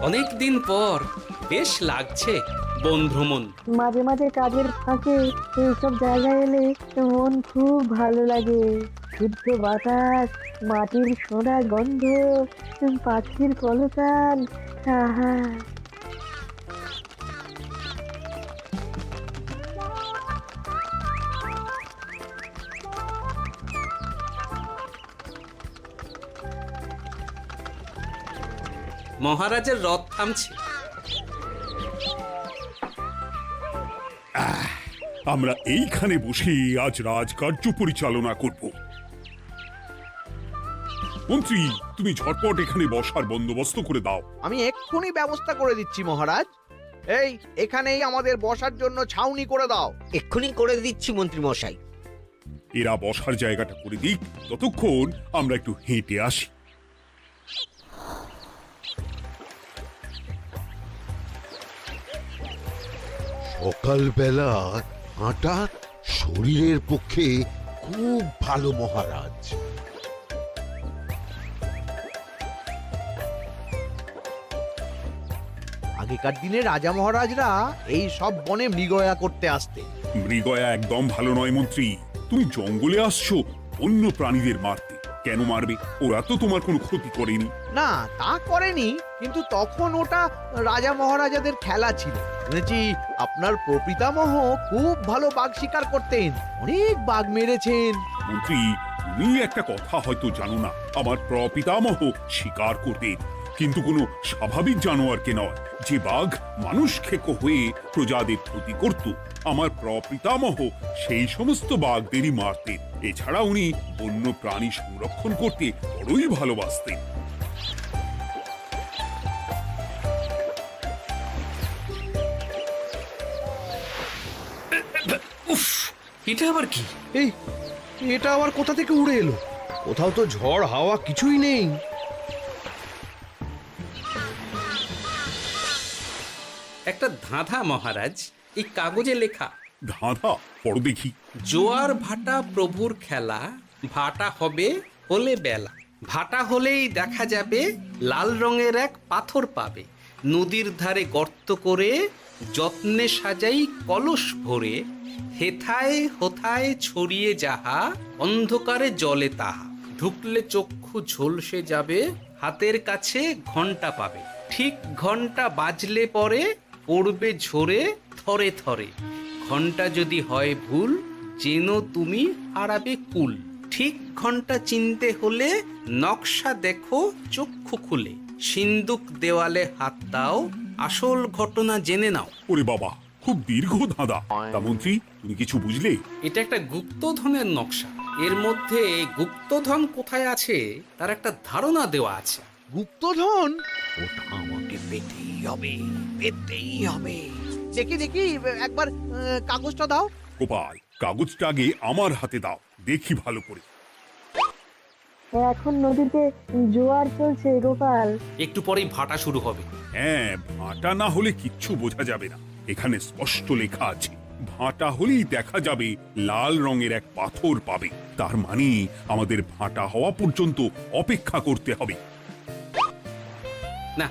অনেক দিন পর বেশ লাগছে বন ভ্রমণ। মাঝে মাঝে কাজের ফাঁকে এইসব জায়গায় এলে মন খুব ভালো লাগে। শুদ্ধ বাতাস, মাটির সোনা গন্ধ, পাখির কলতান, আহা। মহারাজের রথ থামছে। আমরা এইখানে বসে আজ রাজকার্য পরিচালনা করব। মন্ত্রী, তুমি ঝটপট এখানে বসার বন্দোবস্ত করে দাও। আমি এক্ষুনি ব্যবস্থা করে দিচ্ছি মহারাজ। এই এখানেই আমাদের বসার জন্য ছাউনি করে দাও। এক্ষুনি করে দিচ্ছি মন্ত্রী মশাই। এরা বসার জায়গাটা করে দিক, ততক্ষণ আমরা একটু হেঁটে আসি। সকালবেলা হাঁটা শরীরের পক্ষে খুব ভালো মহারাজ। আগেকার দিনে রাজা মহারাজরা এই সব বনে মৃগয়া করতে আসতেন। মৃগয়া একদম ভালো নয় মন্ত্রী। তুমি জঙ্গলে আসছো অন্য প্রাণীদের মারতে। কেন মারবে? ওরা তো তোমার কোনো ক্ষতি করেনি। না, তা করেনি, কিন্তু তখন ওটা রাজা মহারাজাদের খেলা ছিল। শুনেছি আপনার প্রপিতামহ খুব ভালো বাঘ শিকার করতেন, অনেক বাঘ মেরেছেন। মন্ত্রী, তুমি একটা কথা হয়তো জানো না। আমার প্রপিতামহ শিকার করতেন, কিন্তু কোনো স্বাভাবিক জানোয়ারকে নয়। যে বাঘ মানুষ খেকো হয়ে প্রজাদের ক্ষতি করত, আমার প্রপিতামহ সেই সমস্ত বাঘদেরই মারতেন। এছাড়া উনি বন্য প্রাণী সংরক্ষণ করতে বড়ই ভালোবাসতেন। উফ, এটা আবার কি? এই এটা আবার কোথা থেকে উড়ে এলো? কোথাও তো ঝড় হাওয়া কিছুই নেই। একটা ধাঁধা মহারাজ, এই কাগজে লেখা। ধাঁধা? পড়ো দেখি। জোয়ার ভাটা প্রভুর খেলা, ভাটা হবে হলে বেলা। ভাটা হলেই দেখা যাবে লাল রঙের এক পাথর পাবে। নদীর ধারে গর্ত করে যত্নে সাজাই কলস ভরে। হেথায় হোথায় ছড়িয়ে যাহা, অন্ধকারে জলে তাহা। ঢুকলে চক্ষু ঝলসে যাবে, হাতের কাছে ঘন্টা পাবে। ঠিক ঘন্টা বাজলে পরে পড়বে ঝরে থরে থরে। ঘন্টা যদি হয় ভুল, যেন তুমি হারাবে কুল। ঠিক ঘন্টা চিনতে হলে নকশা দেখো চক্ষু খুলে। সিন্দুক দেওয়ালে হাত দাও, আসল ঘটনা জেনে নাও। ওরে বাবা, খুব দীর্ঘ ধাঁধা। তা মন্ত্রী, তুমি কিছু বুঝলে? এটা একটা গুপ্তধনের নকশা। এর মধ্যে গুপ্তধন কোথায় আছে তার একটা ধারণা দেওয়া আছে। গুপ্তধন? ওটা আমাকে পেতেই হবে, পেতেই হবে। দেখি দেখি, একবার কাগজটা দাও। গোপাল, কাগজটা আগে আমার হাতে দাও, দেখি ভালো করে। এখন নদীতে জোয়ার চলছে গোপাল। একটু পরেই ভাটা শুরু হবে। হ্যাঁ, ভাটা না হলে কিচ্ছু বোঝা যাবে না। এখানে স্পষ্ট লেখা আছে, ভাটা হলেই দেখা যাবে লাল রঙের এক পাথর পাবে। তার মানে আমাদের ভাটা হওয়া পর্যন্ত অপেক্ষা করতে হবে। না,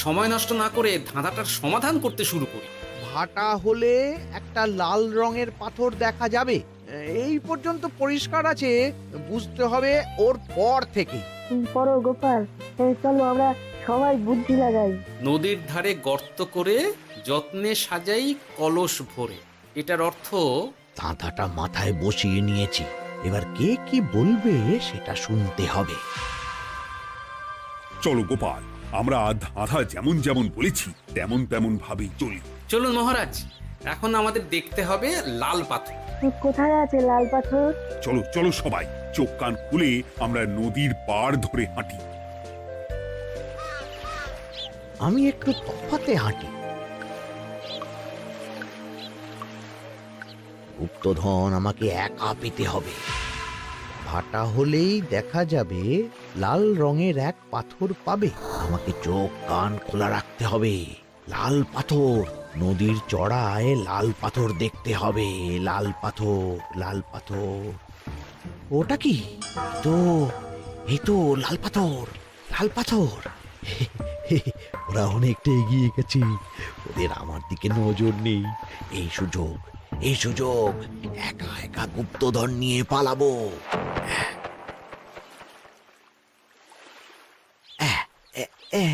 সময় নষ্ট না করে ধাঁধাটার সমাধান করতে শুরু করি। ভাটা হলে একটা লাল রঙের পাথর দেখা যাবে, এই পর্যন্ত পরিষ্কার আছে। বুঝতে হবে ওর পর থেকে। পড়ো গোপাল, চলো আমরা সবাই বুদ্ধি লাগাই। নদীর ধারে গর্ত করে যত্নে সাজাই কলস ভরে। এটার অর্থ, ধাঁধাটা মাথায় বসিয়ে নিয়েছি, এবার কে কি বলবে সেটা শুনতে হবে। চলো গোপাল, আমরা ধাঁধা যেমন যেমন বলেছি তেমন তেমন ভাবেই চলি। চলুন মহারাজ, এখন আমাদের দেখতে হবে লাল পাথর। কোথায় আছে লাল পাথর? চলো চলো সবাই, চোখ কান খুলে আমরা নদীর পাড় ধরে হাঁটি। আমি একটু তফাতে হাঁটি। গুপ্তধন আমাকে একা পেতে হবে। ভাটা হলেই দেখা যাবে লাল রঙের এক পাথর পাবে। আমাকে চোখ কান খোলা রাখতে হবে। লাল পাথর, নদীর চড়ায় লাল পাথর দেখতে হবে। লাল পাথর, লাল পাথর। ওটা কি? এই তো লাল পাথর, লাল পাথর। ওরা অনেকটা এগিয়ে গেছে, ওদের আমার দিকে নজর নেই। এই সুযোগ, এই সুযোগ, একা একা গুপ্তধন নিয়ে পালাবো। আহ, এ- এ।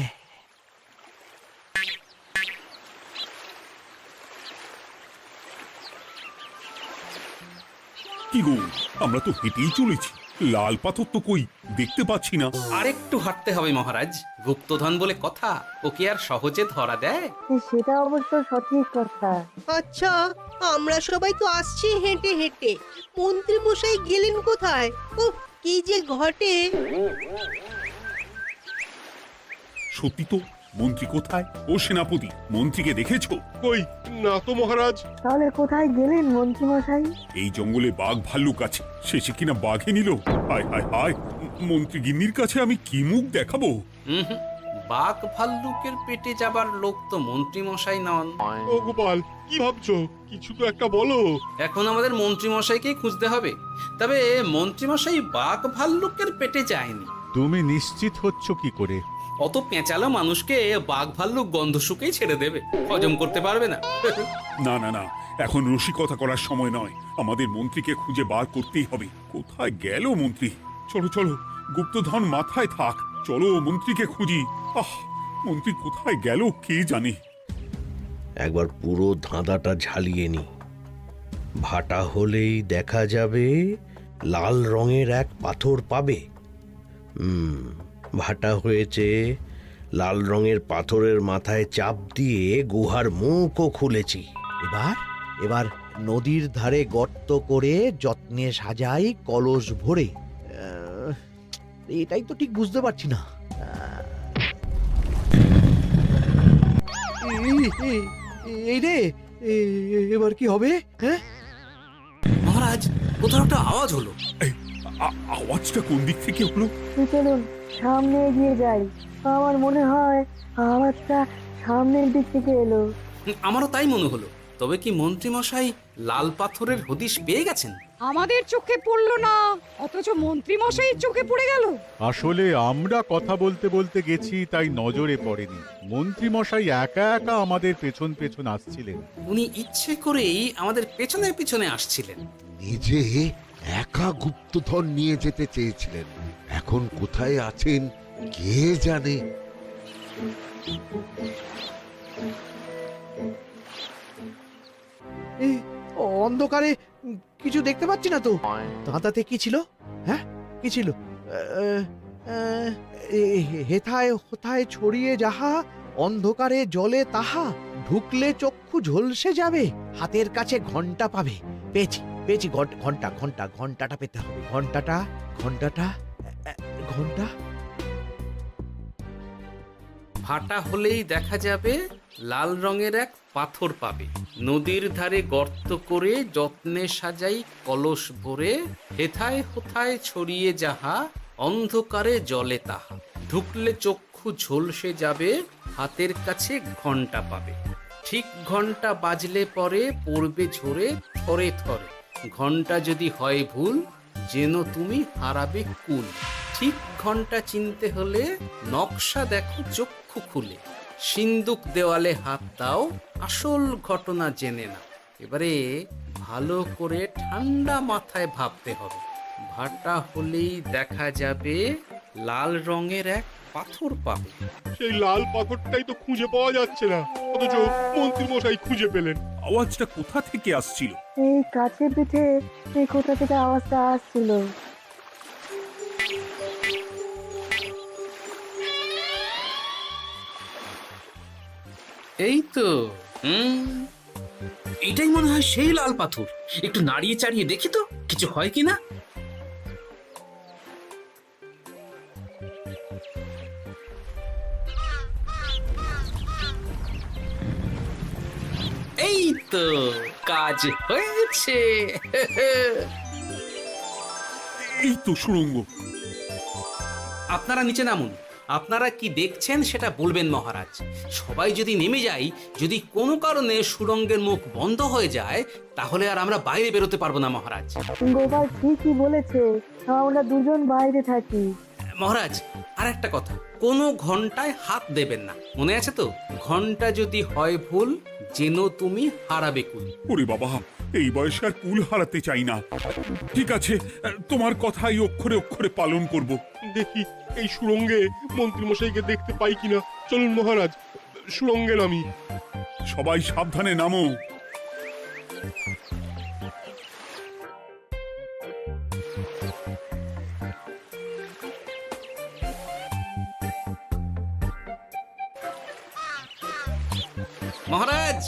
কি গো, আমরা তো হেঁটেই চলেছি, লাল পাথর তো কই দেখতে পাচ্ছি না। আরেকটু হাঁটতে হবে মহারাজ, গুপ্তধন বলে কথা, ওকে আর সহজে ধরা দেয়? সেটা অবশ্য সঠিক কথা। আচ্ছা, আমরা সবাই তো আসছি হেঁটে হেঁটে, মন্ত্রী মশাই গেলেন কোথায়? ও কি যে ঘটে! সত্যি তো, মন্ত্রী কোথায়? ও সেনাপতি, মন্ত্রীকে দেখেছো? কই, না তো মহারাজ। তাহলে কোথায় গেলেন মন্ত্রী মশাই? এই জঙ্গলে বাঘ ভাল্লুক আছে, শেষে কিনা বাঘে নিল। হায় হায় হায়, মন্ত্রী গিন্নির কাছে আমি কি মুখ দেখাবো? হুম, বাঘ ভাল্লুকের পেটে যাবার লোক তো মন্ত্রী মশাই নন। ও গোপাল, কি ভাবছো? কিছু তো একটা বলো। এখন আমাদের মন্ত্রী মশাইকেই খুঁজতে হবে। তবে মন্ত্রী মশাই বাঘ ভাল্লুকের পেটে যায়নি। তুমি নিশ্চিত হচ্ছ কি করে? অত পেঁচালো মানুষকে বাঘ ভাল্লুক গন্ধ শুকেই ছেড়ে দেবে, হজম করতে পারবে না। না না না, এখন রসিকতা করার সময় নয়, আমাদের মন্ত্রীকে খুঁজে বার করতেই হবে। কোথায় গেল মন্ত্রী? চলো চলো, গুপ্তধন মাথায় থাক, চলো মন্ত্রীকে খুঁজি। আহ, মন্ত্রী কোথায় গেল কে জানে। একবার পুরো ধাঁধাটা ঝালিয়ে নি। ভাটা হলেই দেখা যাবে লাল রঙের এক পাথর পাবে। ভাটা হয়েছে, লাল রঙের পাথরের মাথায় চাপ দিয়ে গুহার মুখও খুলেছি। এবার এবার নদীর ধারে গর্ত করে যত্নে সাজাই কলস ভরে। এটাই তো ঠিক বুঝতে পারছি না। এই রে, এবার কি হবে? হ্যাঁ, মহারাজ, কোথাও একটা আওয়াজ হলো। এই, আওয়াজটা কোন দিক থেকে হলো? চলুন সামনে এগিয়ে যাই। আমার মনে হয় আওয়াজটা সামনের দিক থেকে এলো। আমারও তাই মনে হলো। তবে কি মন্ত্রী মশাই লাল পাথরের হদিশ পেয়ে গেছেন? আমাদের চোখে পড়লো না, অথচ মন্ত্রী মশাইয়ের চোখে পড়ে গেল। আসলে আমরা কথা বলতে বলতে গেছি, তাই নজরে পড়েনি। মন্ত্রী মশাই একা একা আমাদের পেছন পেছন আসছিলেন। উনি ইচ্ছে করেই আমাদের পেছনে পেছনে আসছিলেন। নিজে একা গুপ্তধন নিয়ে যেতে চেয়েছিলেন, এখন কোথায় আছেন কে জানে। এই অন্ধকারে কিছু দেখতে পাচ্ছি না তো। দাঁতাতে কি ছিল? হ্যাঁ, কি ছিল? হেথায় হোথায় ছড়িয়ে যাহা, অন্ধকারে জলে তাহা, ঢুকলে চক্ষু ঝলসে যাবে, হাতের কাছে ঘন্টা পাবে। পেয়েছি পেয়েছি, ঘন্টা ঘন্টা ঘন্টাটা পেতে হবে। ঘন্টাটা ঘন্টাটা ঘন্টা। ভাটা হলেই দেখা যাবে লাল রঙের এক পাথর পাবে, নদীর ধারে গর্ত করে যত্নে সাজাই কলস ভরে, হেথায় হোথায় ছড়িয়ে যাহা, অন্ধকারে জলে তাহা, ঢুকলে চক্ষু ঝলসে যাবে, হাতের কাছে ঘন্টা পাবে। ঠিক ঘন্টা বাজলে পরে পড়বে ঝরে থরে থরে, ঘন্টা যদি হয় ভুল যেন তুমি হারাবে কুল। ঠিক ঘন্টা চিনতে হলে নকশা দেখো চক্ষু খুলে, সিন্দুক দেওয়ালে হাত দাও, আসল ঘটনা জেনে না। এবারে ভালো করে ঠান্ডা মাথায় ভাবতে হবে। ভাটা হলেই দেখা যাবে লাল রঙের এক পাথর পাবে। সেই লাল পাথরটাই তো খুঁজে পাওয়া যাচ্ছে না, অথচ মন্ত্রী মশাই খুঁজে পেলেন। আওয়াজটা কোথা থেকে আসছিল? এই কাছে পিঠে এই কোথা থেকে আওয়াজটা আসছিল। এই তো, এটাই মনে হয় সেই লাল পাথর। একটু নাড়িয়ে চাড়িয়ে দেখি তো কিছু হয় কিনা। এই তো, কাজ হয়েছে। এই তো সুড়ঙ্গ। আপনারা নিচে নামুন। আপনারা কি দেখছেন সেটা বলবেন মহারাজ। সবাই যদি নেমে যাই, যদি কোনো কারণে সুড়ঙ্গের মুখ বন্ধ হয়ে যায়, তাহলে আর আমরা বাইরে বেরোতে পারবো না মহারাজ। গোপাল ঠিকই বলেছে, আমরা দুজন বাইরে থাকি। মহারাজ আর একটা কথা, কোনো ঘন্টায় হাত দেবেন না, মনে আছে তো? ঘন্টা যদি হয় ভুল, যেন তুমি হারাবে কুল। ওরে বাবা, এই বয়সে আর কুল হারাতে চাই না। ঠিক আছে, তোমার কথাই অক্ষরে অক্ষরে পালন করব। দেখি এই সুরঙ্গে মন্ত্রীমশাইকে দেখতে পাই কিনা। চলুন মহারাজ, সুরঙ্গে নামি। সবাই সাবধানে নামো। মহারাজ,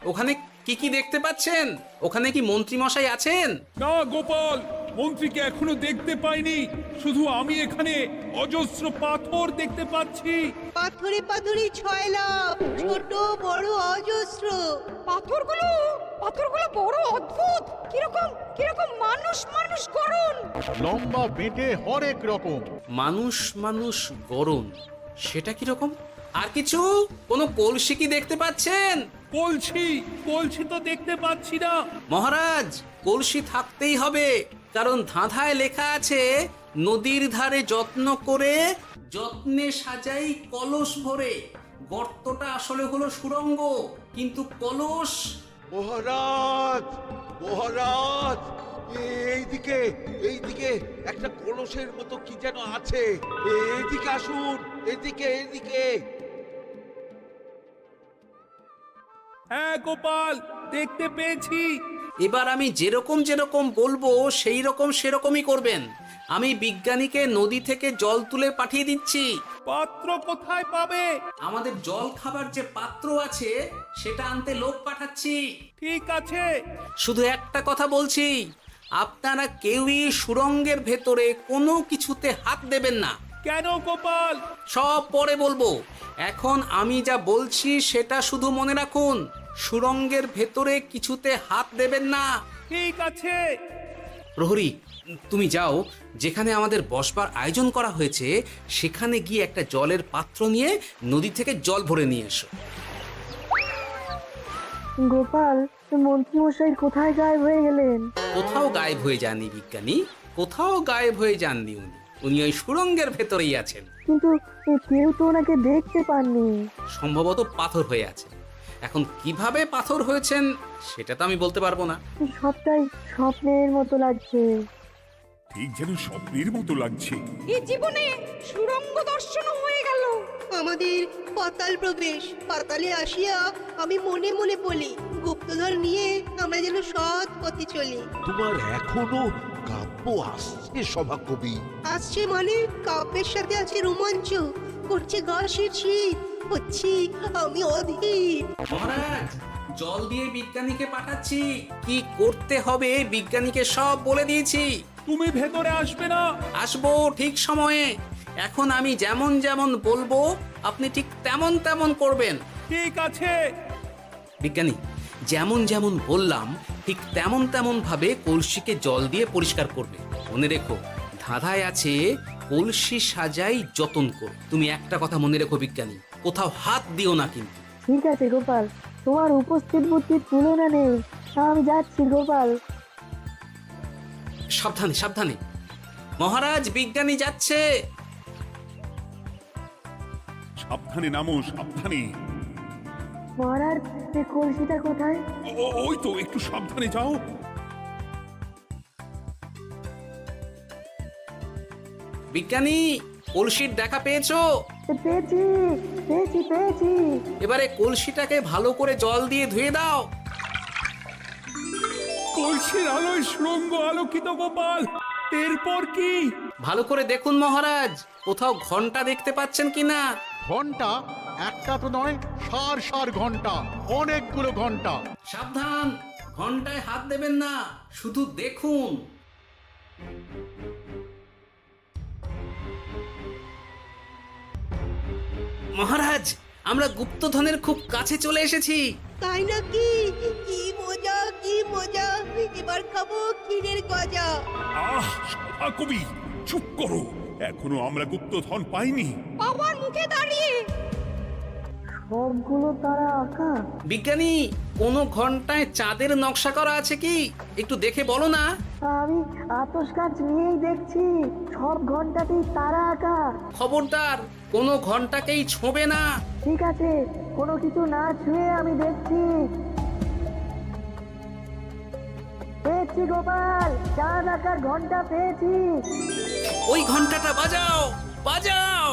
ওখানে কি কি দেখতে পাচ্ছেন? ওখানে কি মন্ত্রী মশাই আছেন? না গোপাল, মন্ত্রীকে এখনো দেখতে পাইনি। শুধু আমি এখানে অজস্র পাথর দেখতে পাচ্ছি। পাথরে পাথরে ছয়লাভ, ছোট বড় অজস্র। পাথরগুলো বড় অদ্ভুত, কিরকম কিরকম মানুষ মানুষ গড়ন। লম্বা বেঁটে হরেক রকম। মানুষ মানুষ গরম, সেটা কি রকম? আর কিছু? কোনো কলসি কি দেখতে পাচ্ছেন? কলসি তো দেখতে পাচ্ছি না। মহারাজ, কলসি থাকতেই হবে, কারণ ধাঁধায় লেখা আছে নদীর ধারে যত্ন করে যত্নে সাজাই কলস ভরে। গর্তটা আসলে হলো সুড়ঙ্গ, কিন্তু কলস। মহারাজ, মহারাজ, এইদিকে এইদিকে একটা কলসের মতো কি যেন আছে। এইদিকে আসুন, এদিকে এদিকে। হ্যাঁ গোপাল, দেখতে পেয়েছি। এবার আমি যেরকম যেরকম বলবো সেই রকম সেরকমই করবেন। আমি বিজ্ঞানীকে নদী থেকে জল তুলে পাঠিয়ে দিচ্ছি। পাত্র কোথায় পাবে? আমাদের জল খাবার যে পাত্র আছে সেটা আনতে লোক পাঠাচ্ছি। ঠিক আছে। শুধু একটা কথা বলছি, আপনারা কেউই সুড়ঙ্গের ভেতরে কোনো কিছুতে হাত দেবেন না। কেন গোপাল? সব পরে বলবো, এখন আমি যা বলছি সেটা শুধু মনে রাখুন। সুড়ঙ্গের ভেতরে কিছুতে হাত দেবেন না। ঠিক আছে। প্রহরী, তুমি যাও, যেখানে আমাদের বসবার আয়োজন করা হয়েছে সেখানে গিয়ে একটা জলের পাত্র নিয়ে নদী থেকে জল ভরে নিয়ে এসো। গোপাল, মন্ত্রী মশাই কোথায় গায়েব হয়ে গেলেন? কোথাও গায়েব হয়ে যাননি বিজ্ঞানী, কোথাও গায়েব হয়ে যাননি উনি। উনি ওই সুড়ঙ্গের ভেতরেই আছেন। কিন্তু কেউ তো ওনাকে দেখতে পাননি। সম্ভবত পাথর হয়ে আছে। এখন কিভাবে পাথর হয়েছেন সেটা তো আমি বলতে পারবো না। সবটাই স্বপ্নের মতো লাগছে। ঠিক যেন স্বপ্নের মতো লাগছে। এই জীবনে সুরঙ্গ দর্শন হয়ে গেল। আমাদের পাতাল প্রবেশ। পাতালে আসিয়া আমি মনে মনে বলি, গুপ্তধন নিয়ে আমরা যেন সৎ পথে চলি। তোমার এখনো কাব্য আসছে সভাকবি? আসছে মানে কাব্যের সাথে আছে রোমাঞ্চ, করছে গা শীত, হচ্ছি আমি অধীর। মহারাজ, জল দিয়ে বিজ্ঞানীকে পাঠাচ্ছি। কি করতে হবে বিজ্ঞানীকে সব বলে দিয়েছি। তুমি ভেতরে আসবে না? আসবো ঠিক সময়ে। এখন আমি যেমন যেমন বলবো আপনি ঠিক তেমন তেমন করবেন। ঠিক আছে। বিজ্ঞানী, যেমন যেমন বললাম ঠিক তেমন তেমন ভাবে কলসিকে জল দিয়ে পরিষ্কার করবে। মনে রেখো, ধাঁধায় আছে কলসি সাজাই যতন কর। তুমি একটা কথা মনে রেখো বিজ্ঞানী, কোথাও হাত দিও না কিন্তু। ঠিক আছে গোপাল, তোমার উপস্থিত বুদ্ধির তুলনা নেই। আমি যাচ্ছি গোপাল। সাবধানে সাবধানে। মহারাজ, বিজ্ঞানী যাচ্ছে। সাবধানে নামো, সাবধানে। মহারাজ, এই কলসিটা কোথায়? ওই তো, একটু সাবধানে যাও। বিজ্ঞানী, কলসির দেখা পেয়েছো? পেয়েছি পেয়েছি পেয়েছি। এবারে কলসিটাকে ভালো করে জল দিয়ে ধুয়ে দাও। কলসির আলোয় সুড়ঙ্গ আলোকিত গোপাল। এরপর কি? ভালো করে দেখুন মহারাজ, কোথাও ঘন্টা দেখতে পাচ্ছেন কিনা। ঘন্টা? একটা তো নয়, সার সার ঘন্টা, অনেকগুলো ঘন্টা। সাবধান, ঘন্টায় হাত দেবেন না, শুধু দেখুন। মহারাজ, আমরা গুপ্তধনের খুব কাছে চলে এসেছি। তাই নাকি? কি মজা, কি মজা! এবার খাবো ক্ষীরের গজা। আহ, সভাকবি চুপ করো। এখনো আমরা গুপ্তধন পাইনি। বাবার মুখে দাঁড়িয়ে সবগুলো তারা আঁকা। বিজ্ঞানী, কোনো ঘন্টায় চাঁদের নকশা করা আছে কি? একটু দেখে বলো না। আমি আতস কাঁচ নিয়েই দেখছি, সব ঘন্টাতেই তারা আঁকা। খবরদার, কোনো ঘন্টাকেই ছোঁবে না। ঠিক আছে, কোনো কিছু না ছুঁয়ে আমি দেখছি। পেয়েছি গোপাল, চাঁদ আঁকার ঘন্টা পেয়েছি। ওই ঘন্টাটা বাজাও, বাজাও।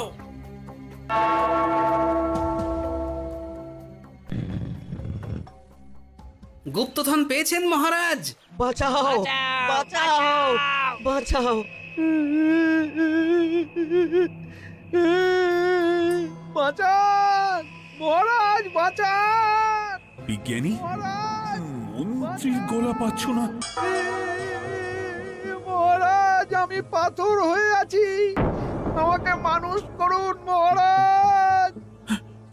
গুপ্তধন পেয়েছেন মহারাজ? বাঁচাও, বাঁচাও, বাঁচাও। বাঁচান মহারাজ, বাঁচান বিজ্ঞানী, মহারাজ, মন্ত্রীর গলা পাচ্ছ না? মহারাজ, আমি পাথর হয়ে আছি, আমাকে মানুষ করুন মহারাজ।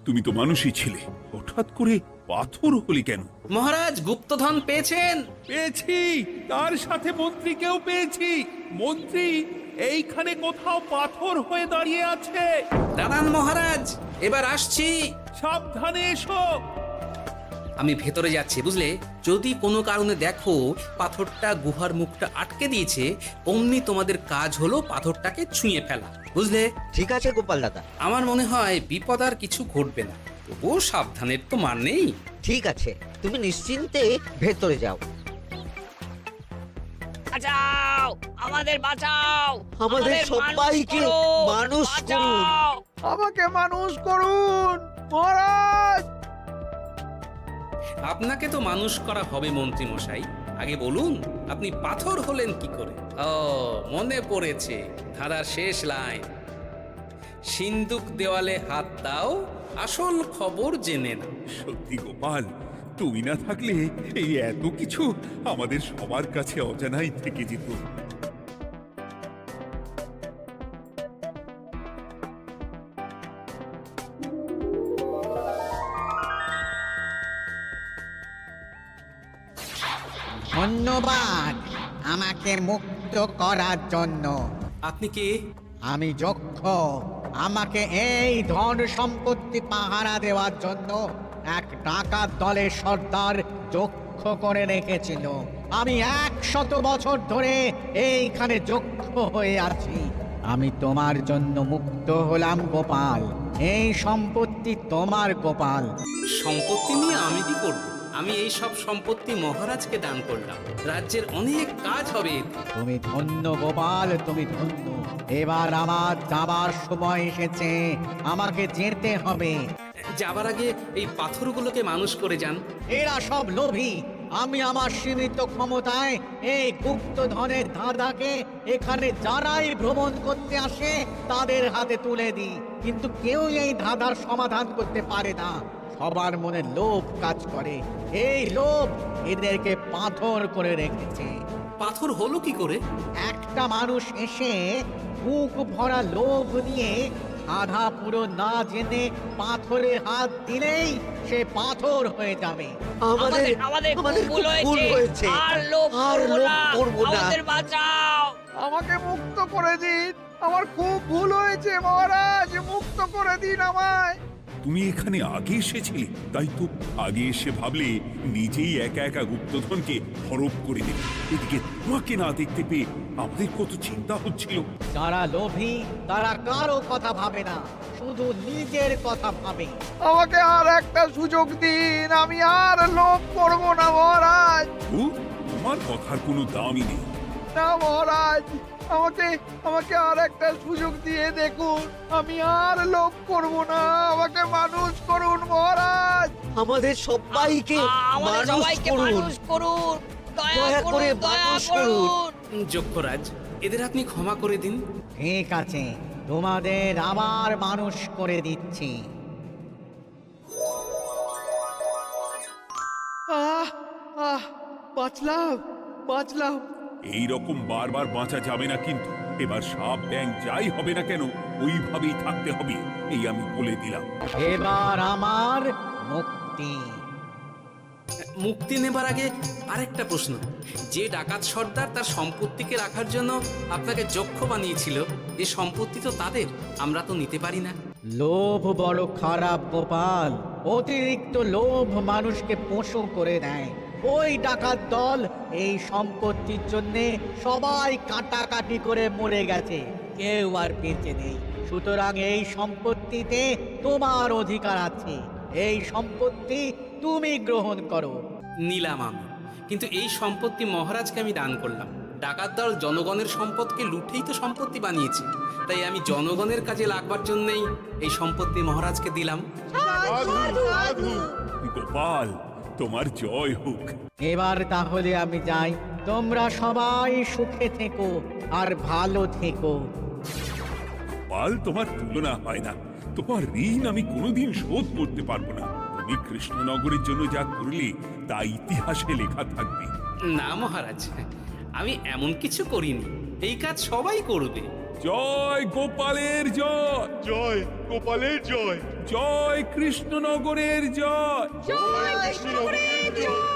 তুমি তো মানুষই ছিলে, হঠাৎ করে পাথর হলি কেন? মহারাজ, গুপ্তধন পেয়েছেন? পেয়েছি, তার সাথে মন্ত্রীকেও পেয়েছি। মন্ত্রী এইখানে কোথাও পাথর হয়ে দাঁড়িয়ে আছে। দাঁড়ান মহারাজ, এবার আসছি। সাবধানে এসো। আমি ভেতরে যাচ্ছি, বুঝলে? যদি কোনো কারণে দেখো পাথরটা গুহার মুখটা আটকে দিয়েছে, অমনি তোমাদের কাজ হলো পাথরটাকে ছুঁয়ে ফেলা, বুঝলে? ঠিক আছে গোপাল দাদা। আমার মনে হয় বিপদ আর কিছু ঘটবে না, তবুও সাবধানের তো মান নেই। ঠিক আছে, তুমি নিশ্চিন্তে ভেতরে যাও। বাঁচাও, আমাদের বাঁচাও, আমাদের সবাইকে মানুষ করুন। আমাকে মানুষ করুন মহারাজ। আপনাকে তো মানুষ করা হবে মন্ত্রী মশাই। আগে বলুন, আপনি পাথর হলেন কি করে? ও, মনে পড়েছে, ধারার শেষ লাইন, সিন্দুক দেওয়ালে হাত দাও, আসল খবর জেনে নাও। সত্যি গোপাল, তুমি না থাকলে এই এত কিছু আমাদের সবার কাছে অজানাই থেকে যেত। ধন্যবাদ আমাকে মুক্ত করার জন্য। আপনি কে? আমি যক্ষ। আমাকে এই ধন সম্পত্তি পাহারা দেওয়ার জন্য এক ডাকাত দলের সর্দার যক্ষ করে রেখেছিল। আমি 100 বছর ধরে এইখানে যক্ষ হয়ে আছি। আমি তোমার জন্য মুক্ত হলাম গোপাল। এই সম্পত্তি তোমার গোপাল। সম্পত্তি নিয়ে আমি কি করব? আমি এই সব সম্পত্তি মহারাজকে দান করলাম, রাজ্যের অনেক কাজ হবে। তুমি ধন্য গোপাল, তুমি ধন্য। এবার আমার যাবার সময় এসেছে, আমাকে যেতে হবে। যাবার আগে এই পাথরগুলোকে মানুষ করে যান। এরা সব লোভী। আমি আমার সীমিত ক্ষমতায় এই গুপ্তধনের ধাঁধাকে এখানে যারাই ভ্রমণ করতে আসে তাদের হাতে তুলে দিই, কিন্তু কেউ এই ধাঁধার সমাধান করতে পারে না। সবার মনে লোভ কাজ করে, এই লোভ এদেরকে পাথর করে রেখেছে। পাথর হলো কি করে? একটা মানুষ এসে বুক ভরা লোভ নিয়ে আধা পুরো না জেনে পাথরে হাত দিলেই সে পাথর হয়ে যাবে। আমাদের ভুল হয়েছে, আর লোভ করব না, আমাদের বাঁচাও। আমাকে মুক্ত করে দিন, আমার খুব ভুল হয়েছে মহারাজ, মুক্ত করে দিন আমায়। তুমি এখানে আগে এসেছিলে, তাই তো আগে এসে ভাবলে নিজেই একা একা গুপ্তধনকে হরপ করে দেবে। এদিকে তোমাকে না দেখতে পেয়ে আমাদের কত চিন্তা হচ্ছিল। যারা লোভী তারা কারো কথা ভাবে না, শুধু নিজের কথা ভাবে। আমাকে আর একটা সুযোগ দিন, আমি আর লোভ করব না মহারাজ। তোমার কথার কোনো দামই নেই। না মহারাজ, আমাকে আর একটা সুযোগ দিয়ে দেখুন, আমি আর লোভ করব না, আমাকে মানুষ করুন মহারাজ। আমাদের সবাইকে মানুষ করুন, দয়া করে মানুষ করুন। যক্ষরাজ, এদের আপনি ক্ষমা করে দিন। ঠিক আছে, তোমাদের আবার মানুষ করে দিচ্ছি। বাঁচলাম। এই রকম বারবার বাঁচা যাবে না, কিন্তু এবার সাপ ব্যাং যাই হবে না কেন ওইভাবেই থাকতে হবে, এই আমি বলে দিলাম। এবার আমার মুক্তি। মুক্তি নেবার আগে আরেকটা প্রশ্ন, যে ডাকাত সর্দার তার সম্পত্তিকে রাখার জন্য আপনাকে যক্ষ বানিয়েছিল, এই সম্পত্তি তো তাদের, আমরা তো নিতে পারি না। লোভ বড় খারাপ গোপাল, অতিরিক্ত লোভ মানুষকে পশু করে দেয়। ওই ডাকাত দল এই সম্পত্তির জন্য সবাই কাটাকাটি করে মরে গেছে, কেউ আর বেঁচে নেই। সুতরাং এই সম্পত্তিতে তোমার অধিকার আছে, এই সম্পত্তি তুমি গ্রহণ করো। নিলাম আমি, কিন্তু এই সম্পত্তি মহারাজকে আমি দান করলাম। ডাকাত দল জনগণের সম্পদকে লুঠেই তো সম্পত্তি বানিয়েছে, তাই আমি জনগণের কাজে লাগবার জন্যই এই সম্পত্তি মহারাজকে দিলাম। গোপাল, তোমার জয় হোক। এবার তাহলে আমি যাই, তোমরা সবাই সুখে থেকো আর ভালো থেকো। গোপাল, তোমার তুলনা হয় না। তোমার ঋণ আমি কোনোদিন শোধ করতে পারবো না। তুমি কৃষ্ণনগরের জন্য যা করলে তা ইতিহাসে লেখা থাকবে। না মহারাজ, আমি এমন কিছু করিনি, এই কাজ সবাই করবে। জয় গোপালের জয়, জয় গোপালের জয়, জয় কৃষ্ণনগরের জয়। জয় কৃষ্ণনগরের জয়।